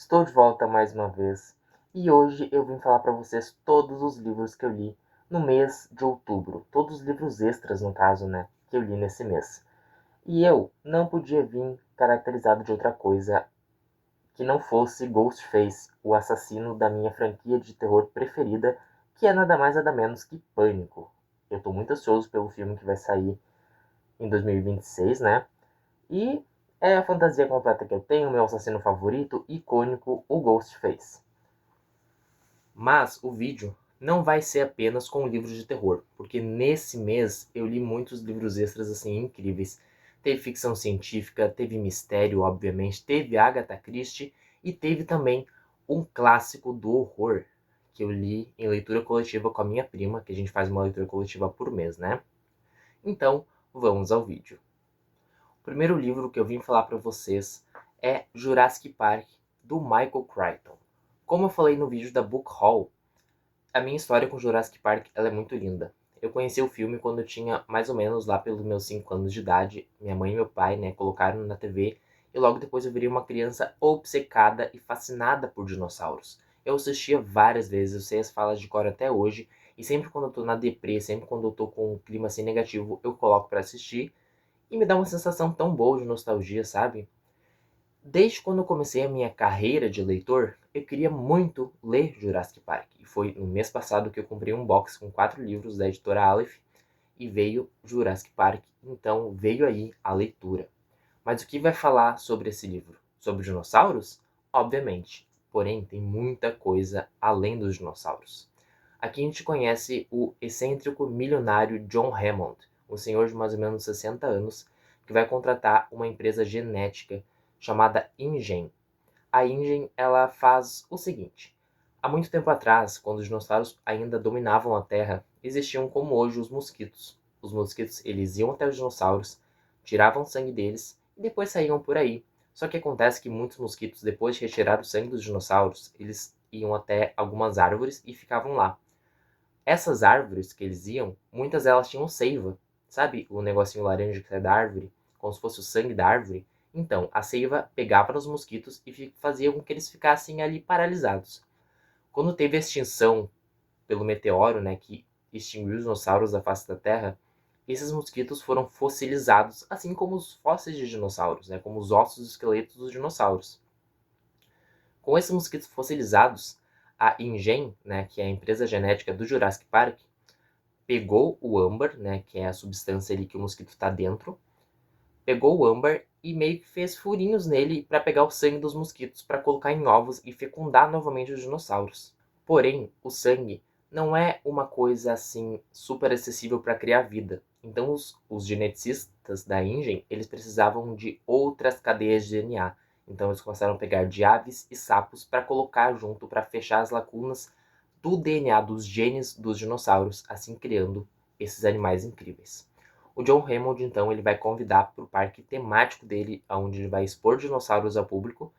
Estou de volta mais uma vez e hoje eu vim falar para vocês todos os livros que eu li no mês de outubro. Todos os livros extras, no caso, né, que eu li nesse mês. E eu não podia vir caracterizado de outra coisa que não fosse Ghostface, o assassino da minha franquia de terror preferida, que é nada mais nada menos que Pânico. Eu estou muito ansioso pelo filme que vai sair em 2026, né? E é a fantasia completa que eu tenho, meu assassino favorito, icônico, o Ghostface. Mas o vídeo não vai ser apenas com livros de terror, porque nesse mês eu li muitos livros extras assim incríveis. Teve ficção científica, teve mistério, obviamente, teve Agatha Christie e teve também um clássico do horror que eu li em leitura coletiva com a minha prima, que a gente faz uma leitura coletiva por mês, né? Então, vamos ao vídeo. O primeiro livro que eu vim falar para vocês é Jurassic Park, do Michael Crichton. Como eu falei no vídeo da Book Haul, a minha história com Jurassic Park ela é muito linda. Eu conheci o filme quando eu tinha mais ou menos lá pelos meus 5 anos de idade. Minha mãe e meu pai, né, colocaram na TV e logo depois eu virei uma criança obcecada e fascinada por dinossauros. Eu assistia várias vezes, eu sei as falas de cor até hoje, e sempre quando eu tô na deprê, sempre quando eu tô com um clima assim negativo, eu coloco para assistir e me dá uma sensação tão boa de nostalgia, sabe? Desde quando eu comecei a minha carreira de leitor, eu queria muito ler Jurassic Park. E foi no mês passado que eu comprei um box com 4 livros da editora Aleph e veio Jurassic Park. Então veio aí a leitura. Mas o que vai falar sobre esse livro? Sobre dinossauros? Obviamente. Porém, tem muita coisa além dos dinossauros. Aqui a gente conhece o excêntrico milionário John Hammond, um senhor de mais ou menos 60 anos, que vai contratar uma empresa genética chamada InGen. A InGen ela faz o seguinte: há muito tempo atrás, quando os dinossauros ainda dominavam a Terra, existiam como hoje os mosquitos. Os mosquitos eles iam até os dinossauros, tiravam o sangue deles e depois saíam por aí. Só que acontece que muitos mosquitos, depois de retirar o sangue dos dinossauros, eles iam até algumas árvores e ficavam lá. Essas árvores que eles iam, muitas delas tinham seiva. Sabe o negocinho laranja que sai da árvore? Como se fosse o sangue da árvore? Então, a seiva pegava nos mosquitos e fazia com que eles ficassem ali paralisados. Quando teve a extinção pelo meteoro, né, que extinguiu os dinossauros da face da Terra, esses mosquitos foram fossilizados, assim como os fósseis de dinossauros, né, como os ossos e esqueletos dos dinossauros. Com esses mosquitos fossilizados, a InGen, né, que é a empresa genética do Jurassic Park, pegou o âmbar, né, que é a substância ali que o mosquito está dentro, pegou o âmbar e meio que fez furinhos nele para pegar o sangue dos mosquitos para colocar em ovos e fecundar novamente os dinossauros. Porém, o sangue não é uma coisa assim super acessível para criar vida. Então, os geneticistas da InGen, eles precisavam de outras cadeias de DNA. Então, eles começaram a pegar de aves e sapos para colocar junto para fechar as lacunas do DNA dos genes dos dinossauros, assim criando esses animais incríveis. O John Hammond, então, ele vai convidar para o parque temático dele, onde ele vai expor dinossauros ao público,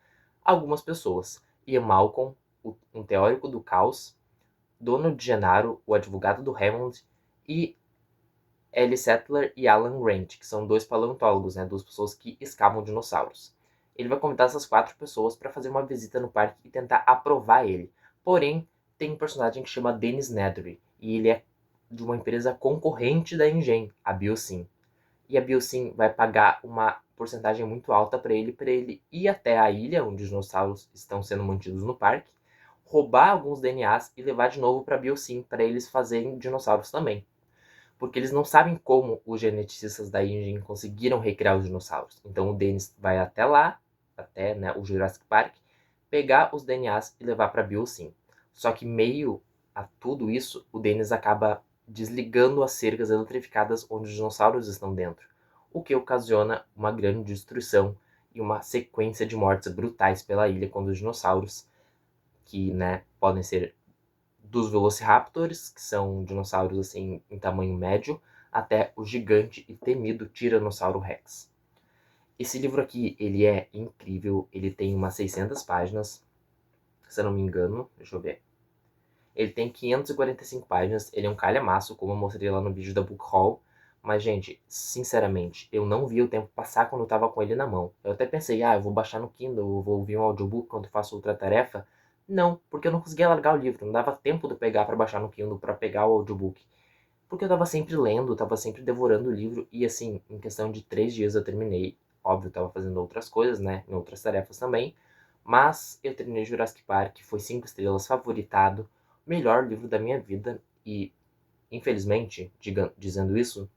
algumas pessoas. Ian Malcolm, um teórico do caos, Donald Gennaro, o advogado do Hammond, e Ellie Sattler e Alan Grant, que são dois paleontólogos, né, duas pessoas que escavam dinossauros. Ele vai convidar essas 4 pessoas para fazer uma visita no parque e tentar aprovar ele. Porém, tem um personagem que chama Dennis Nedry, e ele é de uma empresa concorrente da InGen, a Biosyn. E a Biosyn vai pagar uma porcentagem muito alta para ele ir até a ilha onde os dinossauros estão sendo mantidos no parque, roubar alguns DNAs e levar de novo para a Biosyn para eles fazerem dinossauros também. Porque eles não sabem como os geneticistas da InGen conseguiram recriar os dinossauros. Então o Dennis vai até lá, até, né, o Jurassic Park, pegar os DNAs e levar para a Biosyn. Só que meio a tudo isso, o Dennis acaba desligando as cercas eletrificadas onde os dinossauros estão dentro, o que ocasiona uma grande destruição e uma sequência de mortes brutais pela ilha quando os dinossauros, que, né, podem ser dos Velociraptors, que são dinossauros assim em tamanho médio, até o gigante e temido Tiranossauro Rex. Esse livro aqui, ele é incrível, ele tem umas 600 páginas, se eu não me engano, deixa eu ver. Ele tem 545 páginas, ele é um calhamaço, como eu mostrei lá no vídeo da Book Haul, Mas, gente, sinceramente, eu não vi o tempo passar quando eu tava com ele na mão. Eu até pensei, eu vou baixar no Kindle, eu vou ouvir um audiobook quando faço outra tarefa. Não, porque eu não conseguia largar o livro, não dava tempo de eu pegar pra baixar no Kindle, pra pegar o audiobook. Porque eu tava sempre lendo, tava sempre devorando o livro, e assim, em questão de 3 dias eu terminei. Óbvio, eu tava fazendo outras coisas, né, em outras tarefas também. Mas eu terminei Jurassic Park, foi 5 estrelas, favoritado, melhor livro da minha vida, e infelizmente, dizendo isso,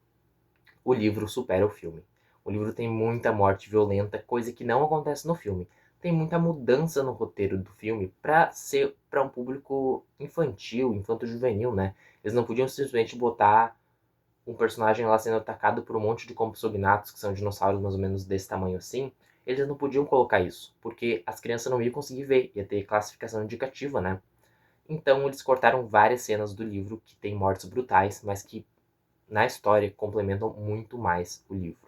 o livro supera o filme. O livro tem muita morte violenta, coisa que não acontece no filme. Tem muita mudança no roteiro do filme pra ser pra um público infantil, infanto-juvenil, né? Eles não podiam simplesmente botar um personagem lá sendo atacado por um monte de compsognathos, que são dinossauros mais ou menos desse tamanho assim. Eles não podiam colocar isso, porque as crianças não iam conseguir ver, ia ter classificação indicativa, né? Então eles cortaram várias cenas do livro que tem mortes brutais, mas que na história complementam muito mais o livro.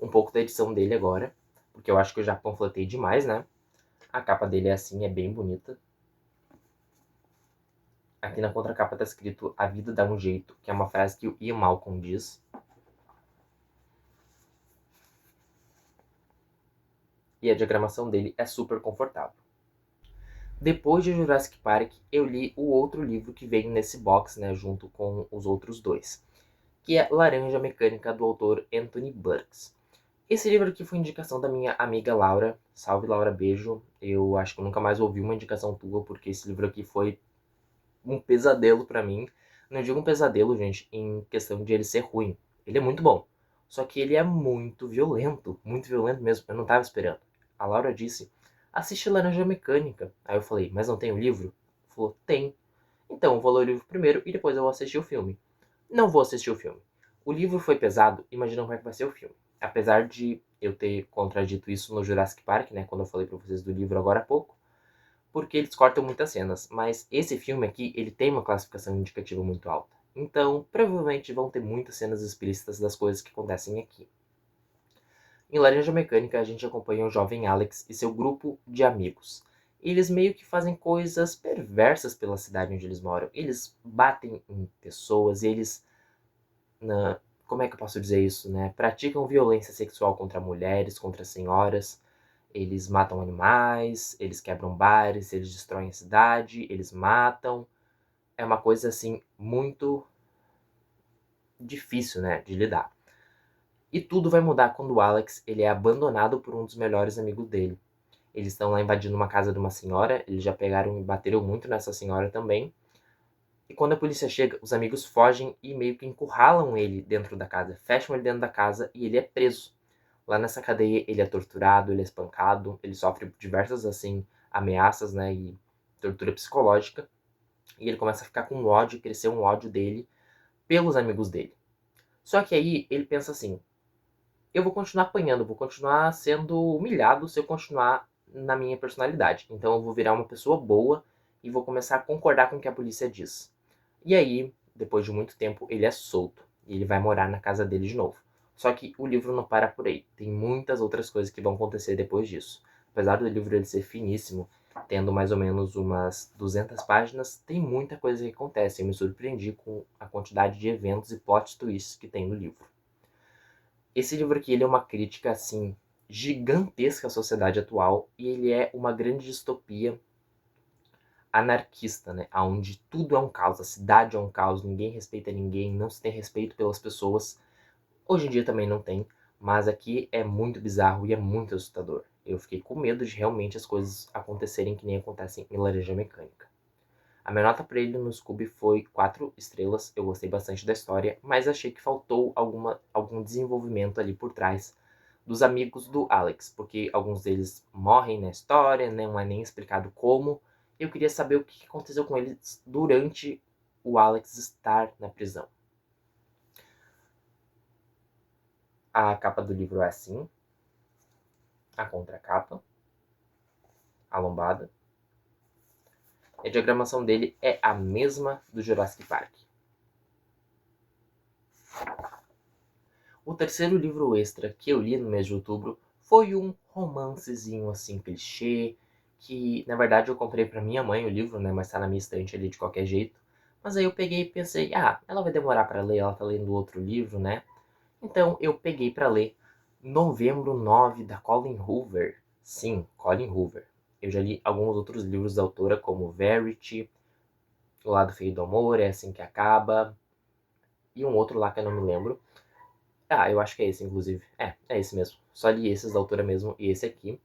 Um pouco da edição dele agora, porque eu acho que eu já panfletei demais, né? A capa dele é assim, é bem bonita. Aqui na contracapa tá escrito "A vida dá um jeito", que é uma frase que o Ian Malcolm diz. E a diagramação dele é super confortável. Depois de Jurassic Park, eu li o outro livro que veio nesse box, né, junto com os outros dois, que é Laranja Mecânica, do autor Anthony Burks. Esse livro aqui foi indicação da minha amiga Laura. Salve, Laura, beijo. Eu acho que eu nunca mais ouvi uma indicação tua, porque esse livro aqui foi um pesadelo pra mim. Não digo um pesadelo, gente, em questão de ele ser ruim. Ele é muito bom. Só que ele é muito violento mesmo. Eu não tava esperando. A Laura disse, assiste Laranja Mecânica. Aí eu falei, mas não tem o livro? Ela falou, tem. Então eu vou ler o livro primeiro e depois eu vou assistir o filme. Não vou assistir o filme. O livro foi pesado, imagina como é que vai ser o filme. Apesar de eu ter contradito isso no Jurassic Park, né, quando eu falei pra vocês do livro agora há pouco, porque eles cortam muitas cenas, mas esse filme aqui, ele tem uma classificação indicativa muito alta. Então, provavelmente vão ter muitas cenas explícitas das coisas que acontecem aqui. Em Laranja Mecânica, a gente acompanha o jovem Alex e seu grupo de amigos. Eles meio que fazem coisas perversas pela cidade onde eles moram. Eles batem em pessoas, eles como é que eu posso dizer isso, né? Praticam violência sexual contra mulheres, contra senhoras. Eles matam animais, eles quebram bares, eles destroem a cidade, eles matam. É uma coisa assim muito difícil, né, de lidar. E tudo vai mudar quando o Alex ele é abandonado por um dos melhores amigos dele. Eles estão lá invadindo uma casa de uma senhora, eles já pegaram e bateram muito nessa senhora também. E quando a polícia chega, os amigos fogem e meio que encurralam ele dentro da casa, fecham ele dentro da casa e ele é preso. Lá nessa cadeia ele é torturado, ele é espancado, ele sofre diversas assim ameaças, né, e tortura psicológica. E ele começa a ficar com ódio, crescer um ódio dele pelos amigos dele. Só que aí ele pensa assim: eu vou continuar apanhando, vou continuar sendo humilhado se eu continuar na minha personalidade. Então eu vou virar uma pessoa boa e vou começar a concordar com o que a polícia diz. E aí, depois de muito tempo, ele é solto e ele vai morar na casa dele de novo. Só que o livro não para por aí. Tem muitas outras coisas que vão acontecer depois disso. Apesar do livro ele ser finíssimo, tendo mais ou menos umas 200 páginas, tem muita coisa que acontece. Eu me surpreendi com a quantidade de eventos e plot twists que tem no livro. Esse livro aqui ele é uma crítica assim gigantesca à sociedade atual e ele é uma grande distopia anarquista, né? Onde tudo é um caos, a cidade é um caos, ninguém respeita ninguém, não se tem respeito pelas pessoas. Hoje em dia também não tem, mas aqui é muito bizarro e é muito assustador. Eu fiquei com medo de realmente as coisas acontecerem que nem acontecem em Laranja Mecânica. A minha nota para ele no Scooby foi 4 estrelas, eu gostei bastante da história, mas achei que faltou algum desenvolvimento ali por trás dos amigos do Alex, porque alguns deles morrem na história, não é nem explicado como. Eu queria saber o que aconteceu com eles durante o Alex estar na prisão. A capa do livro é assim, a contracapa, a lombada. E a diagramação dele é a mesma do Jurassic Park. O terceiro livro extra que eu li no mês de outubro foi um romancezinho assim clichê, que na verdade eu comprei para minha mãe o livro, né, mas tá na minha estante ali de qualquer jeito. Mas aí eu peguei e pensei, ela vai demorar pra ler, ela tá lendo outro livro, né? Então eu peguei pra ler Novembro 9, da Colleen Hoover. Sim, Colleen Hoover. Eu já li alguns outros livros da autora, como Verity, O Lado Feio do Amor, É Assim Que Acaba, e um outro lá que eu não me lembro. Eu acho que é esse, inclusive. É esse mesmo. Só li esses da autora mesmo e esse aqui.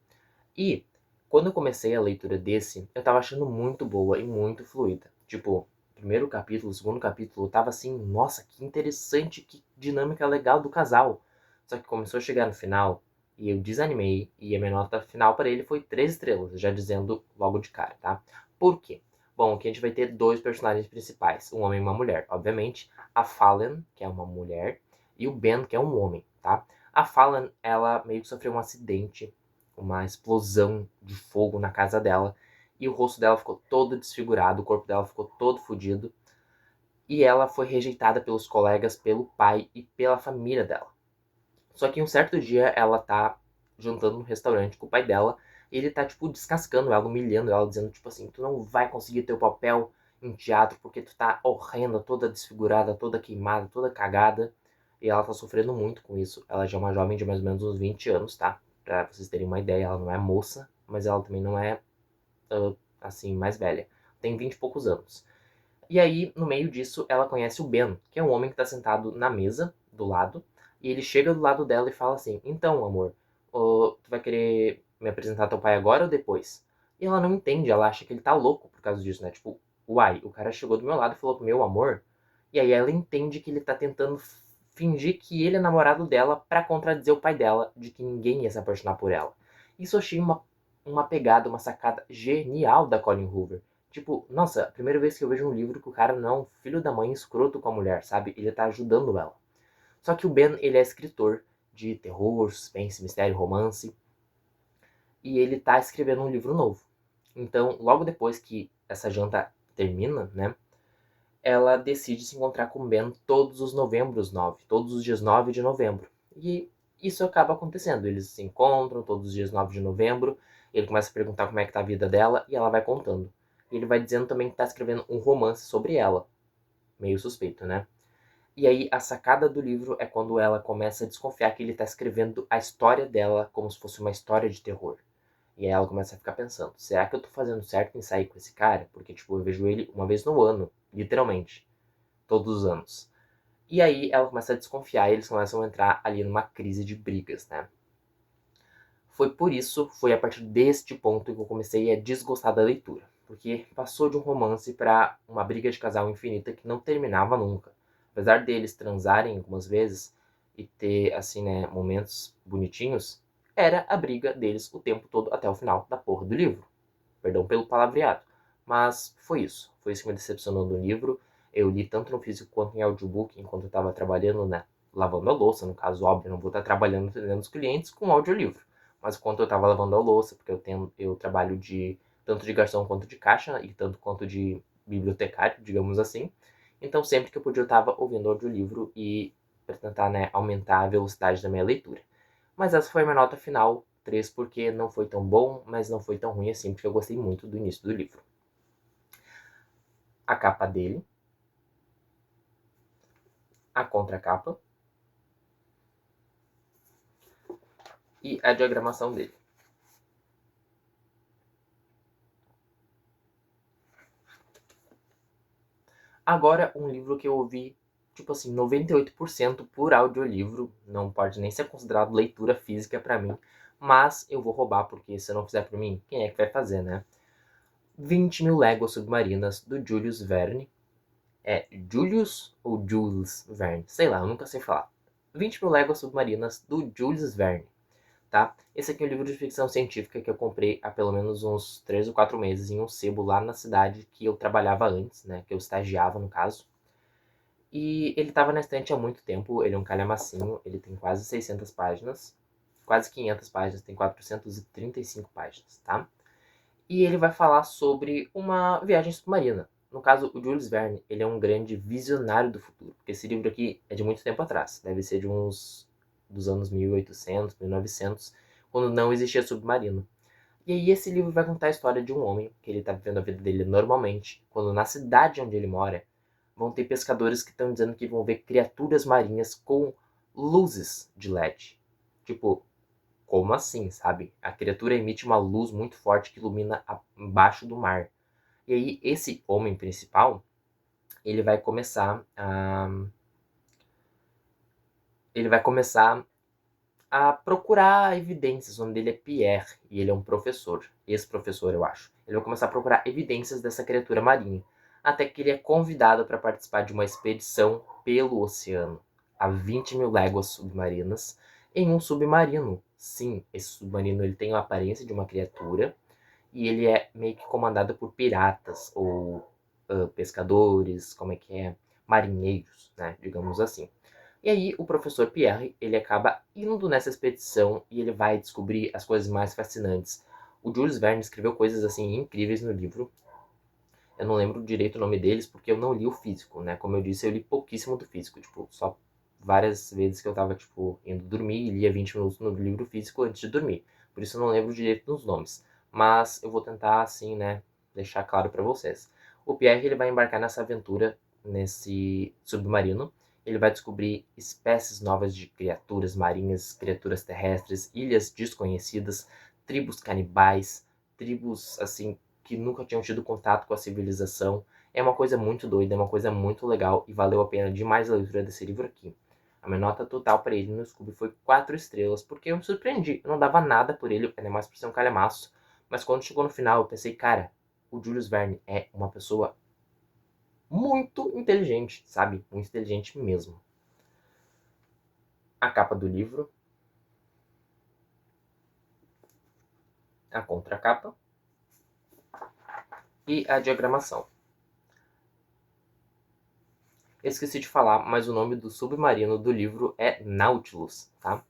E quando eu comecei a leitura desse, eu tava achando muito boa e muito fluida. Tipo, primeiro capítulo, segundo capítulo, eu tava assim, nossa, que interessante, que dinâmica legal do casal. Só que começou a chegar no final e eu desanimei e a minha nota final para ele foi 3 estrelas, já dizendo logo de cara, tá? Por quê? Bom, aqui a gente vai ter dois personagens principais, um homem e uma mulher, obviamente. A Fallen, que é uma mulher, e o Ben, que é um homem, tá? A Fallen, ela meio que sofreu um acidente, uma explosão de fogo na casa dela, e o rosto dela ficou todo desfigurado, o corpo dela ficou todo fodido, e ela foi rejeitada pelos colegas, pelo pai e pela família dela. Só que um certo dia ela tá jantando no restaurante com o pai dela, e ele tá, tipo, descascando ela, humilhando ela, dizendo, tipo assim, tu não vai conseguir teu papel em teatro porque tu tá horrenda, toda desfigurada, toda queimada, toda cagada. E ela tá sofrendo muito com isso. Ela já é uma jovem de mais ou menos uns 20 anos, tá? Pra vocês terem uma ideia, ela não é moça, mas ela também não é, assim, mais velha. Tem 20 e poucos anos. E aí, no meio disso, ela conhece o Ben, que é um homem que tá sentado na mesa, do lado, e ele chega do lado dela e fala assim, então, amor, tu vai querer me apresentar teu pai agora ou depois? E ela não entende, ela acha que ele tá louco por causa disso, né? Tipo, uai, o cara chegou do meu lado e falou, meu amor, e aí ela entende que ele tá tentando fingir que ele é namorado dela pra contradizer o pai dela, de que ninguém ia se apaixonar por ela. Isso eu achei uma pegada, uma sacada genial da Colin Hoover. Tipo, nossa, a primeira vez que eu vejo um livro que o cara não é um filho da mãe escroto com a mulher, sabe? Ele tá ajudando ela. Só que o Ben, ele é escritor de terror, suspense, mistério, romance. E ele tá escrevendo um livro novo. Então, logo depois que essa janta termina, né? Ela decide se encontrar com o Ben todos os novembros 9, todos os dias 9 de novembro. E isso acaba acontecendo. Eles se encontram todos os dias 9 de novembro. Ele começa a perguntar como é que tá a vida dela e ela vai contando. E ele vai dizendo também que tá escrevendo um romance sobre ela. Meio suspeito, né? E aí a sacada do livro é quando ela começa a desconfiar que ele tá escrevendo a história dela como se fosse uma história de terror. E aí ela começa a ficar pensando, será que eu tô fazendo certo em sair com esse cara? Porque, tipo, eu vejo ele uma vez no ano, literalmente, todos os anos. E aí ela começa a desconfiar e eles começam a entrar ali numa crise de brigas, né? Foi a partir deste ponto que eu comecei a desgostar da leitura. Porque passou de um romance para uma briga de casal infinita que não terminava nunca. Apesar deles transarem algumas vezes e ter, assim, né, momentos bonitinhos, era a briga deles o tempo todo até o final da porra do livro. Perdão pelo palavreado. Mas foi isso. Foi isso que me decepcionou no livro. Eu li tanto no físico quanto em audiobook enquanto eu estava trabalhando, né? Lavando a louça, no caso, óbvio, eu não vou estar trabalhando atendendo os clientes com audiolivro. Mas enquanto eu estava lavando a louça, porque eu trabalho de tanto de garçom quanto de caixa e tanto quanto de bibliotecário, digamos assim. Então sempre que eu podia eu estava ouvindo audiolivro e para tentar, né, aumentar a velocidade da minha leitura. Mas essa foi a minha nota final, 3, porque não foi tão bom, mas não foi tão ruim assim, porque eu gostei muito do início do livro. A capa dele, a contracapa e a diagramação dele. Agora, um livro que eu ouvi, tipo assim, 98% por audiolivro, não pode nem ser considerado leitura física pra mim, mas eu vou roubar, porque se eu não fizer pra mim, quem é que vai fazer, né? 20 Mil Léguas Submarinas, do Julius Verne. É Julius ou Jules Verne? Sei lá, eu nunca sei falar. 20 Mil Léguas Submarinas, do Jules Verne, tá? Esse aqui é um livro de ficção científica que eu comprei há pelo menos uns 3 ou 4 meses em um sebo lá na cidade que eu trabalhava antes, né? Que eu estagiava, no caso. E ele estava na estante há muito tempo, ele é um calhamacinho, ele tem quase 600 páginas. Quase 500 páginas, tem 435 páginas, tá? E ele vai falar sobre uma viagem submarina. No caso, o Jules Verne, ele é um grande visionário do futuro, porque esse livro aqui é de muito tempo atrás, deve ser de uns dos anos 1800, 1900, quando não existia submarino. E aí esse livro vai contar a história de um homem que ele tá vivendo a vida dele normalmente, quando na cidade onde ele mora, vão ter pescadores que estão dizendo que vão ver criaturas marinhas com luzes de LED. Tipo, como assim, sabe? A criatura emite uma luz muito forte que ilumina embaixo do mar. E aí, esse homem principal, ele vai começar a... Ele vai começar a procurar evidências. O nome dele é Pierre, e ele é um professor. Ex-professor, eu acho. Ele vai começar a procurar evidências dessa criatura marinha. Até que ele é convidado para participar de uma expedição pelo oceano, a 20 mil léguas submarinas, em um submarino. Sim, esse submarino ele tem a aparência de uma criatura, e ele é meio que comandado por piratas, ou pescadores, como é que é? Marinheiros, né? Digamos assim. E aí o professor Pierre, ele acaba indo nessa expedição e ele vai descobrir as coisas mais fascinantes. O Jules Verne escreveu coisas assim incríveis no livro. Eu não lembro direito o nome deles porque eu não li o físico, né? Como eu disse, eu li pouquíssimo do físico, tipo, só várias vezes que eu tava, tipo, indo dormir e lia 20 minutos no livro físico antes de dormir. Por isso eu não lembro direito dos nomes. Mas eu vou tentar, assim, né, deixar claro para vocês. O Pierre, ele vai embarcar nessa aventura, nesse submarino. Ele vai descobrir espécies novas de criaturas marinhas, criaturas terrestres, ilhas desconhecidas, tribos canibais, tribos, assim, que nunca tinham tido contato com a civilização. É uma coisa muito doida, é uma coisa muito legal e valeu a pena demais a leitura desse livro aqui. A minha nota total para ele no Scooby foi 4 estrelas, porque eu me surpreendi. Eu não dava nada por ele, ainda mais por ser um calhamaço. Mas quando chegou no final, eu pensei, cara, o Julius Verne é uma pessoa muito inteligente, sabe? Muito inteligente mesmo. A capa do livro, a contracapa e a diagramação. Esqueci de falar, mas o nome do submarino do livro é Nautilus, tá?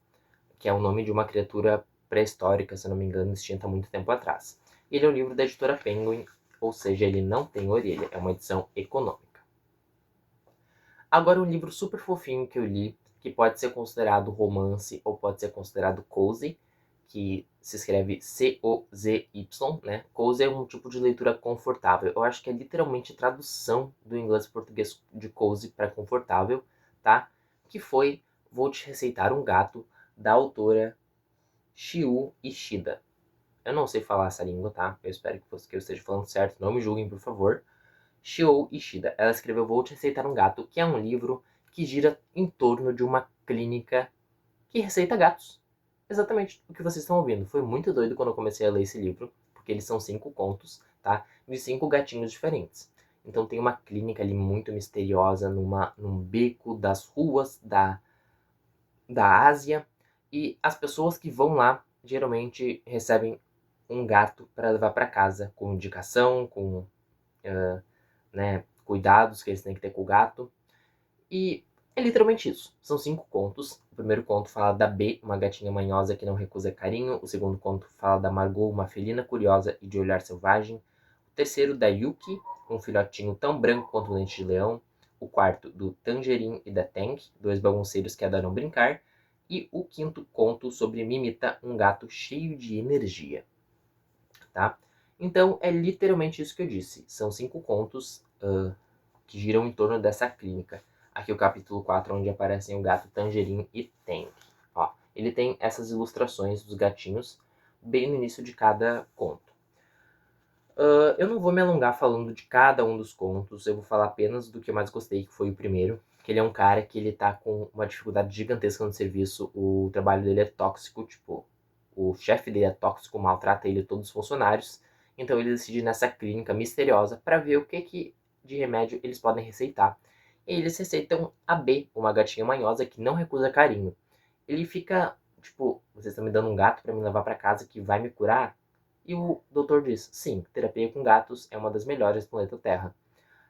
Que é o nome de uma criatura pré-histórica, se não me engano, extinta há muito tempo atrás. Ele é um livro da editora Penguin, ou seja, ele não tem orelha, é uma edição econômica. Agora um livro super fofinho que eu li, que pode ser considerado romance ou pode ser considerado cozy, que se escreve C-O-Z-Y, né? Cozy é um tipo de leitura confortável. Eu acho que é literalmente tradução do inglês para português de cozy para confortável, tá? Que foi Vou Te Receitar um Gato, da autora Shiu Ishida. Eu não sei falar essa língua, tá? Eu espero que eu esteja falando certo. Não me julguem, por favor. Shiou Ishida. Ela escreveu Vou Te Receitar um Gato, que é um livro que gira em torno de uma clínica que receita gatos. Exatamente o que vocês estão ouvindo. Foi muito doido quando eu comecei a ler esse livro, porque eles são 5 contos, tá? De 5 gatinhos diferentes. Então tem uma clínica ali muito misteriosa num beco das ruas da Ásia. E as pessoas que vão lá geralmente recebem um gato para levar para casa, com indicação, com né, cuidados que eles têm que ter com o gato. E é literalmente isso. São 5 contos. O primeiro conto fala da B, uma gatinha manhosa que não recusa carinho. O segundo conto fala da Margot, uma felina curiosa e de olhar selvagem. O terceiro da Yuki, um filhotinho tão branco quanto um dente de leão. O quarto do Tangerine e da Tank, dois bagunceiros que adoram brincar. E o quinto conto sobre Mimita, um gato cheio de energia. Tá? Então é literalmente isso que eu disse. São 5 contos que giram em torno dessa clínica. Aqui o capítulo 4, onde aparecem o gato Tangerine e Tank. Ó, ele tem essas ilustrações dos gatinhos bem no início de cada conto. Eu não vou me alongar falando de cada um dos contos, eu vou falar apenas do que eu mais gostei, que foi o primeiro. Que ele é um cara que ele tá com uma dificuldade gigantesca no serviço, o trabalho dele é tóxico, tipo, o chefe dele é tóxico, maltrata ele e todos os funcionários. Então ele decide ir nessa clínica misteriosa para ver o que de remédio eles podem receitar. E eles receitam a B, uma gatinha manhosa que não recusa carinho. Ele fica, tipo, vocês estão me dando um gato para me levar para casa que vai me curar? E o doutor diz, sim, terapia com gatos é uma das melhores do planeta Terra.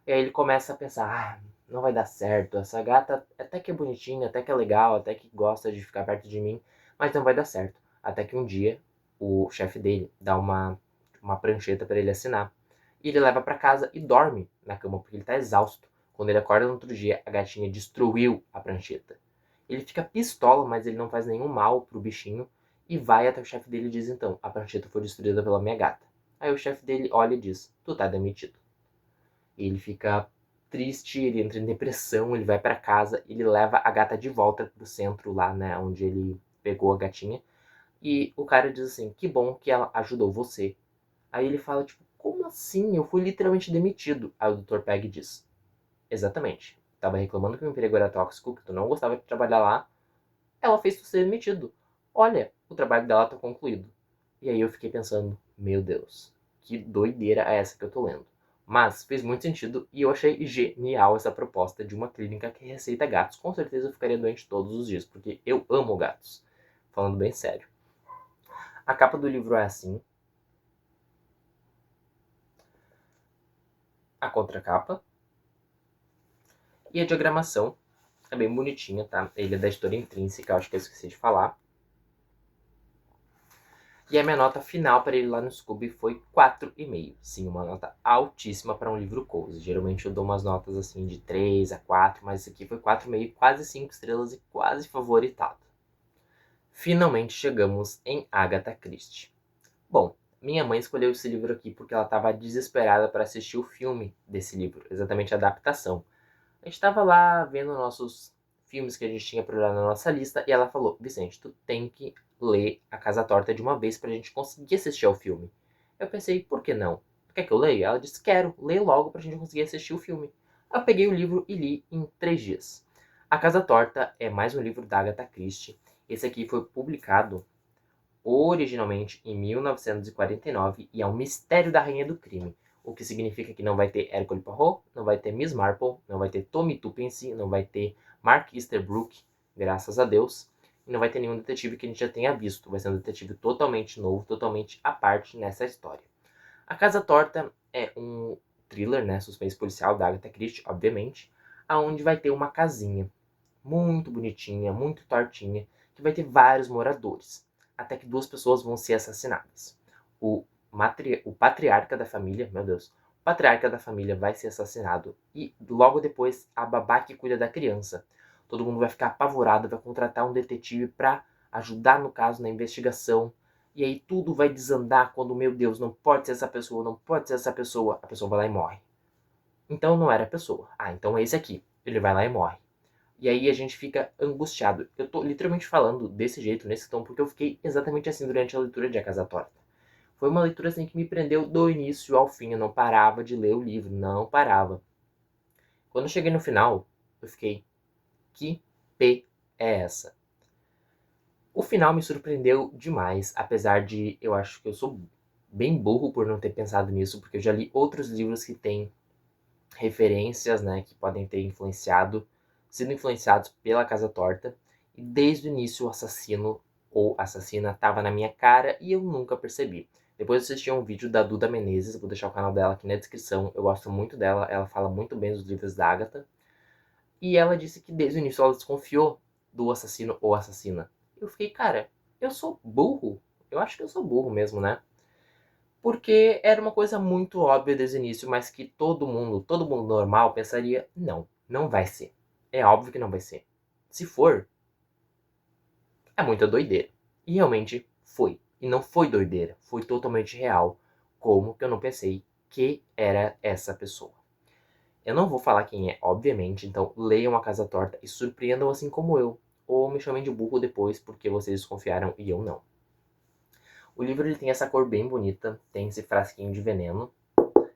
E aí ele começa a pensar, não vai dar certo, essa gata até que é bonitinha, até que é legal, até que gosta de ficar perto de mim, mas não vai dar certo. Até que um dia o chefe dele dá uma prancheta para ele assinar. E ele leva para casa e dorme na cama, porque ele tá exausto. Quando ele acorda no outro dia, a gatinha destruiu a prancheta. Ele fica pistola, mas ele não faz nenhum mal pro bichinho. E vai até o chefe dele e diz então, a prancheta foi destruída pela minha gata. Aí o chefe dele olha e diz, tu tá demitido. E ele fica triste, ele entra em depressão, ele vai pra casa, ele leva a gata de volta pro centro lá, né, onde ele pegou a gatinha. E o cara diz assim, que bom que ela ajudou você. Aí ele fala, tipo, como assim? Eu fui literalmente demitido. Aí o Dr. Peg diz, exatamente. Tava reclamando que o emprego era tóxico, que tu não gostava de trabalhar lá. Ela fez tu ser demitido. Olha, o trabalho dela tá concluído. E aí eu fiquei pensando, meu Deus, que doideira é essa que eu tô lendo. Mas fez muito sentido e eu achei genial essa proposta de uma clínica que receita gatos. Com certeza eu ficaria doente todos os dias, porque eu amo gatos. Falando bem sério. A capa do livro é assim. A contracapa. E a diagramação é bem bonitinha, tá? Ele é da história intrínseca, acho que eu esqueci de falar. E a minha nota final para ele lá no Scooby foi 4,5. Sim, uma nota altíssima para um livro cozy. Geralmente eu dou umas notas assim de 3 a 4, mas esse aqui foi 4,5, quase 5 estrelas e quase favoritado. Finalmente chegamos em Agatha Christie. Bom, minha mãe escolheu esse livro aqui porque ela estava desesperada para assistir o filme desse livro, exatamente a adaptação. A gente estava lá vendo nossos filmes que a gente tinha para olhar na nossa lista e ela falou, Vicente, tu tem que ler A Casa Torta de uma vez pra gente conseguir assistir ao filme. Eu pensei, por que não? Tu quer que eu leia? Ela disse, quero, lê logo pra gente conseguir assistir o filme. Eu peguei o livro e li em 3 dias. A Casa Torta é mais um livro da Agatha Christie. Esse aqui foi publicado originalmente em 1949 e é um mistério da Rainha do Crime. O que significa que não vai ter Hercule Poirot, não vai ter Miss Marple, não vai ter Tommy Tuppence, não vai ter Mark Easterbrook, graças a Deus, e não vai ter nenhum detetive que a gente já tenha visto. Vai ser um detetive totalmente novo, totalmente à parte nessa história. A Casa Torta é um thriller, né, suspense policial da Agatha Christie, obviamente, aonde vai ter uma casinha muito bonitinha, muito tortinha, que vai ter vários moradores, até que 2 pessoas vão ser assassinadas. O patriarca da família, meu Deus, o patriarca da família vai ser assassinado e logo depois a babá que cuida da criança. Todo mundo vai ficar apavorado, vai contratar um detetive para ajudar no caso, na investigação. E aí tudo vai desandar quando, meu Deus, não pode ser essa pessoa, não pode ser essa pessoa. A pessoa vai lá e morre. Então não era a pessoa. Ah, então é esse aqui. Ele vai lá e morre. E aí a gente fica angustiado. Eu tô literalmente falando desse jeito, nesse tom, porque eu fiquei exatamente assim durante a leitura de A Casa Torta. Foi uma leitura assim que me prendeu do início ao fim. Eu não parava de ler o livro, não parava. Quando eu cheguei no final, eu fiquei, que P é essa? O final me surpreendeu demais, apesar de eu acho que eu sou bem burro por não ter pensado nisso, porque eu já li outros livros que têm referências, né, que podem ter sido influenciados pela Casa Torta, e desde o início o assassino ou assassina estava na minha cara e eu nunca percebi. Depois eu assisti um vídeo da Duda Menezes, vou deixar o canal dela aqui na descrição, eu gosto muito dela, ela fala muito bem dos livros da Agatha, e ela disse que desde o início ela desconfiou do assassino ou assassina. Eu fiquei, cara, eu sou burro? Eu acho que eu sou burro mesmo, né? Porque era uma coisa muito óbvia desde o início, mas que todo mundo normal pensaria, não, não vai ser. É óbvio que não vai ser. Se for, é muita doideira. E realmente foi. E não foi doideira, foi totalmente real. Como que eu não pensei que era essa pessoa? Eu não vou falar quem é, obviamente, então leiam A Casa Torta e surpreendam assim como eu. Ou me chamem de burro depois porque vocês desconfiaram e eu não. O livro ele tem essa cor bem bonita, tem esse frasquinho de veneno.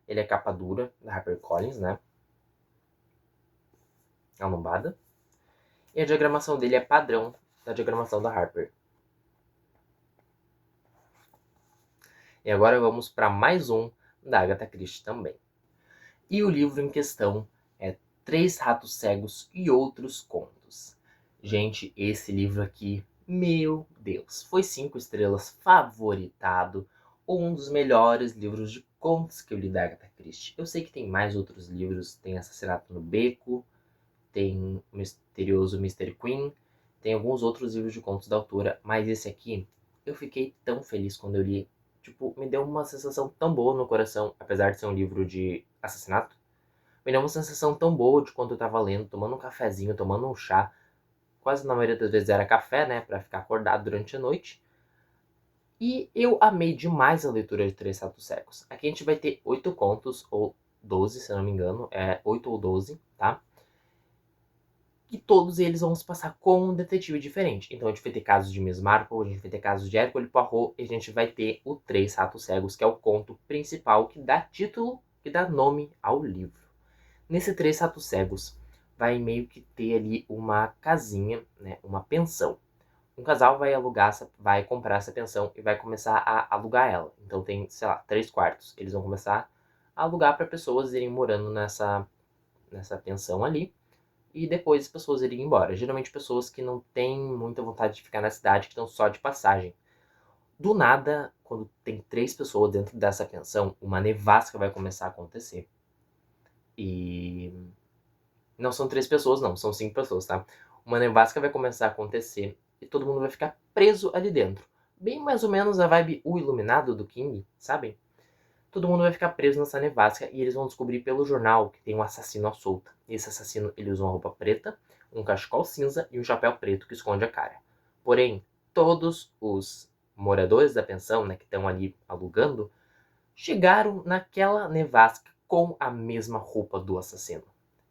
Ele é capa dura, da HarperCollins, né? É uma lombada. E a diagramação dele é padrão da diagramação da Harper. E agora vamos para mais um da Agatha Christie também. E o livro em questão é Três Ratos Cegos e Outros Contos. Gente, esse livro aqui, meu Deus, foi 5 estrelas, favoritado, um dos melhores livros de contos que eu li da Agatha Christie. Eu sei que tem mais outros livros, tem Assassinato no Beco, tem o Misterioso Mr. Queen, tem alguns outros livros de contos da autora, mas esse aqui, eu fiquei tão feliz quando eu li. Tipo, me deu uma sensação tão boa no coração, apesar de ser um livro de assassinato. Me deu uma sensação tão boa de quando eu tava lendo, tomando um cafezinho, tomando um chá. Quase na maioria das vezes era café, né, pra ficar acordado durante a noite. E eu amei demais a leitura de Três Ratos Cegos. Aqui a gente vai ter 8 contos, ou 12, se eu não me engano, 8 ou 12, tá? E todos eles vão se passar com um detetive diferente. Então a gente vai ter casos de Miss Marple, a gente vai ter casos de Hercule Poirot, e a gente vai ter o Três Ratos Cegos, que é o conto principal que dá título, que dá nome ao livro. Nesse Três Ratos Cegos, vai meio que ter ali uma casinha, né, uma pensão. Um casal vai comprar essa pensão e vai começar a alugar ela. Então tem, sei lá, 3 quartos. Eles vão começar a alugar para pessoas irem morando nessa pensão ali. E depois as pessoas irem embora. Geralmente pessoas que não têm muita vontade de ficar na cidade, que estão só de passagem. Do nada, quando tem 3 pessoas dentro dessa pensão, uma nevasca vai começar a acontecer. E não são 3 pessoas, não, são 5 pessoas, tá? Uma nevasca vai começar a acontecer e todo mundo vai ficar preso ali dentro. Bem mais ou menos a vibe O Iluminado do King, sabem? Todo mundo vai ficar preso nessa nevasca e eles vão descobrir pelo jornal que tem um assassino à solta. E esse assassino, ele usa uma roupa preta, um cachecol cinza e um chapéu preto que esconde a cara. Porém, todos os moradores da pensão, né, que estão ali alugando, chegaram naquela nevasca com a mesma roupa do assassino.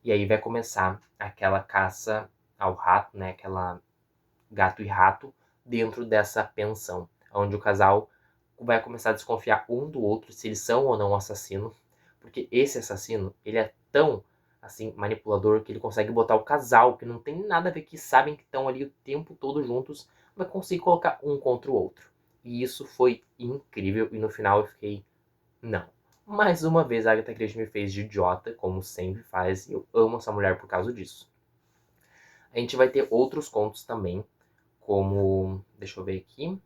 E aí vai começar aquela caça ao rato, né, aquela gato e rato dentro dessa pensão, onde o casal vai começar a desconfiar um do outro se eles são ou não assassinos, porque esse assassino, ele é tão assim manipulador que ele consegue botar o casal que não tem nada a ver, que sabem que estão ali o tempo todo juntos, vai conseguir colocar um contra o outro. E isso foi incrível e no final eu fiquei, não. Mais uma vez a Agatha Christie me fez de idiota, como sempre faz, e eu amo essa mulher por causa disso. A gente vai ter outros contos também, como, deixa eu ver aqui,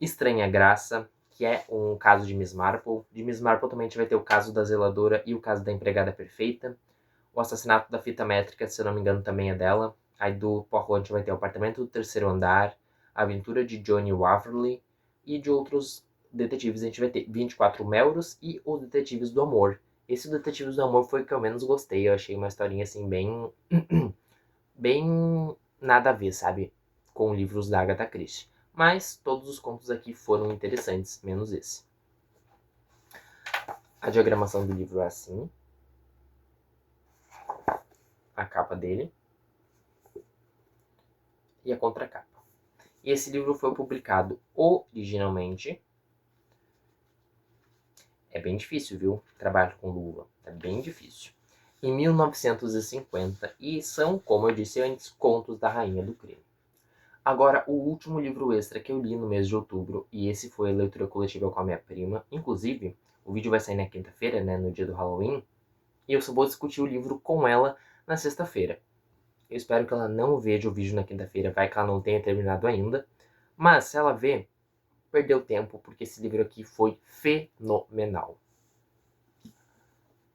Estranha Graça, que é um caso de Miss Marple. De Miss Marple também a gente vai ter o caso da zeladora e o caso da empregada perfeita. O assassinato da fita métrica, se eu não me engano, também é dela. Aí do Poirot a gente vai ter o apartamento do terceiro andar, a aventura de Johnny Waverly, e de outros detetives a gente vai ter 24 Melrose e os Detetives do Amor. Esse Detetives do Amor foi o que eu menos gostei. Eu achei uma historinha assim bem bem nada a ver, sabe, com livros da Agatha Christie. Mas todos os contos aqui foram interessantes, menos esse. A diagramação do livro é assim. A capa dele. E a contracapa. E esse livro foi publicado originalmente. É bem difícil, viu? Trabalhar com luva. É bem difícil. Em 1950. E são, como eu disse antes, contos da Rainha do Crime. Agora, o último livro extra que eu li no mês de outubro, e esse foi a leitura coletiva com a minha prima. Inclusive, o vídeo vai sair na quinta-feira, né, no dia do Halloween, e eu só vou discutir o livro com ela na sexta-feira. Eu espero que ela não veja o vídeo na quinta-feira, vai que ela não tenha terminado ainda. Mas, se ela ver, perdeu tempo, porque esse livro aqui foi fenomenal.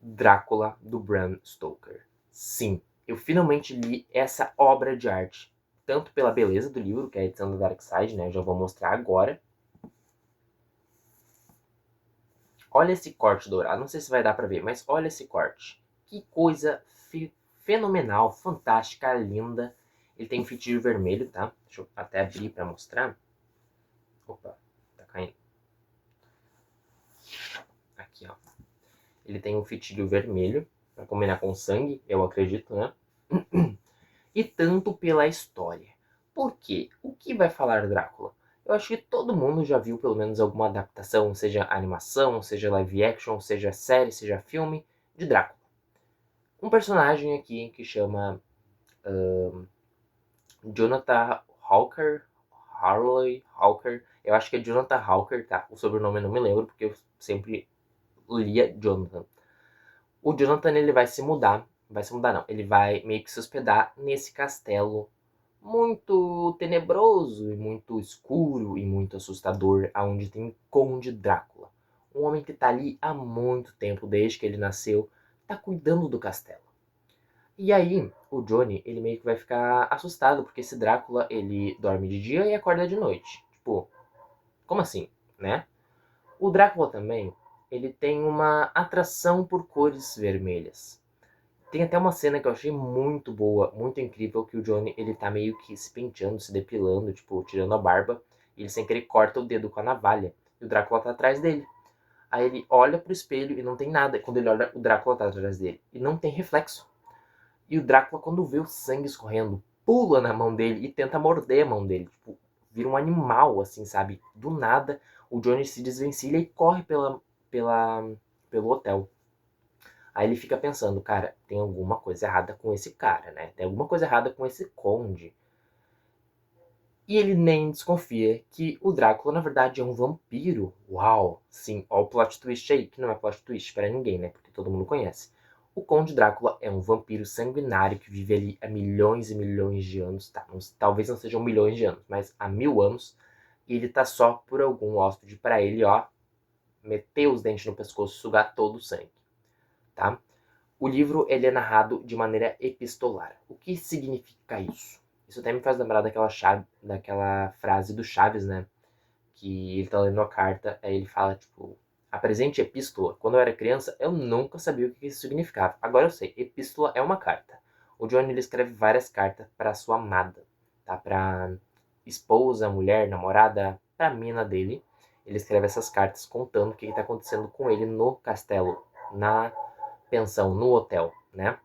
Drácula, do Bram Stoker. Sim, eu finalmente li essa obra de arte. Tanto pela beleza do livro, que é a edição da Dark Side, né? Eu já vou mostrar agora. Olha esse corte dourado. Não sei se vai dar pra ver, mas olha esse corte. Que coisa fenomenal, fantástica, linda. Ele tem fitilho vermelho, tá? Deixa eu até abrir pra mostrar. Opa, tá caindo. Aqui, ó. Ele tem um fitilho vermelho, pra combinar com sangue, eu acredito, né? E tanto pela história. Por quê? O que vai falar Drácula? Eu acho que todo mundo já viu pelo menos alguma adaptação, seja animação, seja live action, seja série, seja filme, de Drácula. Um personagem aqui que chama Jonathan Hawker, Harley Hawker, eu acho que é Jonathan Hawker, tá? O sobrenome eu não me lembro, porque eu sempre lia Jonathan. O Jonathan, ele vai se mudar não, ele vai meio que se hospedar nesse castelo muito tenebroso e muito escuro e muito assustador, aonde tem o Conde Drácula. Um homem que tá ali há muito tempo, desde que ele nasceu, tá cuidando do castelo. E aí, o Johnny, ele meio que vai ficar assustado, porque esse Drácula, ele dorme de dia e acorda de noite. Tipo, como assim, né? O Drácula também, ele tem uma atração por cores vermelhas. Tem até uma cena que eu achei muito boa, muito incrível, que o Johnny, ele tá meio que se penteando, se depilando, tipo, tirando a barba, e ele sem querer corta o dedo com a navalha, e o Drácula tá atrás dele. Aí ele olha pro espelho e não tem nada. Quando ele olha, o Drácula tá atrás dele. E não tem reflexo. E o Drácula, quando vê o sangue escorrendo, pula na mão dele e tenta morder a mão dele. Tipo, vira um animal, assim, sabe? Do nada, o Johnny se desvencilha e corre pelo hotel. Aí ele fica pensando, cara, tem alguma coisa errada com esse cara, né? Tem alguma coisa errada com esse conde. E ele nem desconfia que o Drácula, na verdade, é um vampiro. Uau! Sim, ó o plot twist aí, que não é plot twist para ninguém, né? Porque todo mundo conhece. O Conde Drácula é um vampiro sanguinário que vive ali há milhões e milhões de anos. Tá, talvez não sejam milhões de anos, mas há 1000 anos. E ele tá só por algum hóspede para ele, ó, meter os dentes no pescoço, sugar todo o sangue, tá? O livro ele é narrado de maneira epistolar. O que significa isso? Isso até me faz lembrar daquela frase do Chaves, né? Que ele tá lendo a carta, aí ele fala, tipo, a presente epístola. Quando eu era criança, eu nunca sabia o que isso significava. Agora eu sei, epístola é uma carta. O Johnny ele escreve várias cartas para sua amada, tá? Pra esposa, mulher, namorada, pra mina dele. Ele escreve essas cartas contando o que está acontecendo com ele no castelo, na pensão, no hotel, né?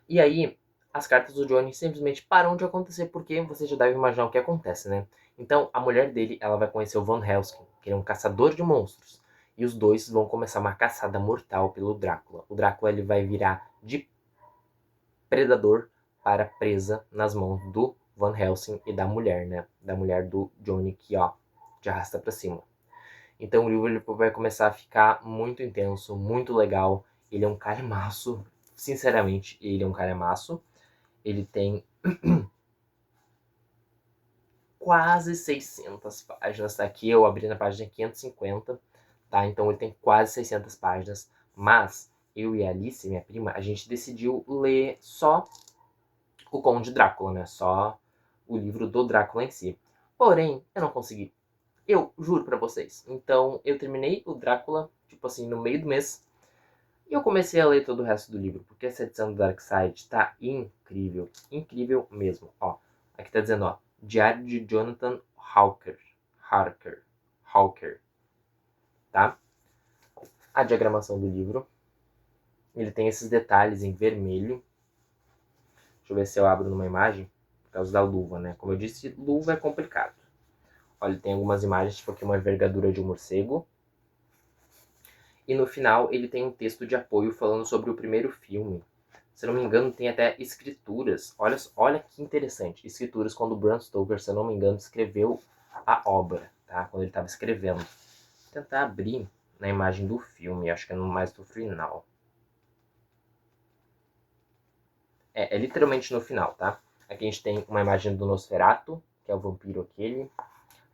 E aí, as cartas do Johnny simplesmente param de acontecer, porque você já deve imaginar o que acontece, né? Então, a mulher dele, ela vai conhecer o Van Helsing, que é um caçador de monstros. E os dois vão começar uma caçada mortal pelo Drácula. O Drácula, ele vai virar de predador para presa nas mãos do Van Helsing e da mulher, né? Da mulher do Johnny, que, ó, te arrasta pra cima. Então, o livro ele vai começar a ficar muito intenso, muito legal. Ele é um calhamaço. Sinceramente, ele é um calhamaço. Ele tem quase 600 páginas. Tá aqui eu abri na página 550, tá? Então ele tem quase 600 páginas. Mas eu e a Alice, minha prima, a gente decidiu ler só o Conde Drácula, né? Só o livro do Drácula em si. Porém, eu não consegui. Eu juro pra vocês. Então eu terminei o Drácula, tipo assim, no meio do mês. E eu comecei a ler todo o resto do livro, porque essa edição do Dark Side tá incrível. Incrível mesmo. Ó, aqui tá dizendo, ó, Diário de Jonathan Hawker, tá? A diagramação do livro. Ele tem esses detalhes em vermelho. Deixa eu ver se eu abro numa imagem, por causa da luva, né? Como eu disse, luva é complicado. Olha, tem algumas imagens, tipo aqui uma envergadura de um morcego. E no final ele tem um texto de apoio falando sobre o primeiro filme. Se eu não me engano, tem até escrituras. Olha que interessante. Escrituras quando o Bram Stoker, se eu não me engano, escreveu a obra, tá? Quando ele estava escrevendo. Vou tentar abrir na imagem do filme, acho que é no mais do final. É literalmente no final, tá? Aqui a gente tem uma imagem do Nosferatu, que é o vampiro aquele.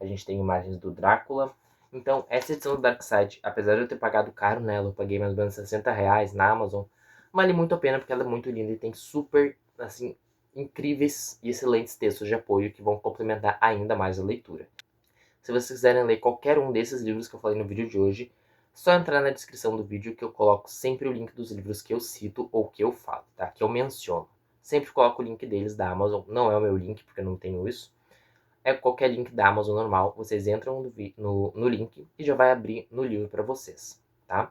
A gente tem imagens do Drácula. Então, essa edição do Darkseid, apesar de eu ter pagado caro nela, eu paguei mais ou menos R$ 60 na Amazon, vale muito a pena porque ela é muito linda e tem super, assim, incríveis e excelentes textos de apoio que vão complementar ainda mais a leitura. Se vocês quiserem ler qualquer um desses livros que eu falei no vídeo de hoje, só entrar na descrição do vídeo que eu coloco sempre o link dos livros que eu cito ou que eu falo, tá? Que eu menciono. Sempre coloco o link deles da Amazon, não é o meu link porque eu não tenho isso. É qualquer link da Amazon normal, vocês entram no link e já vai abrir no livro para vocês, tá?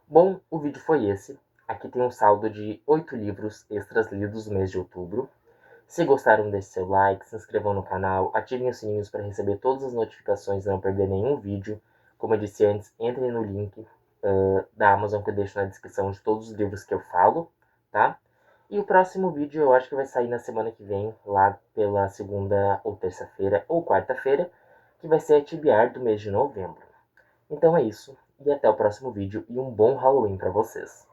Bom, o vídeo foi esse. Aqui tem um saldo de 8 livros extras lidos no mês de outubro. Se gostaram, deixe seu like, se inscrevam no canal, ativem os sininhos para receber todas as notificações e não perder nenhum vídeo. Como eu disse antes, entrem no link da Amazon que eu deixo na descrição de todos os livros que eu falo, tá? E o próximo vídeo eu acho que vai sair na semana que vem, lá pela segunda ou terça-feira ou quarta-feira, que vai ser a TBR do mês de novembro. Então é isso, e até o próximo vídeo e um bom Halloween para vocês.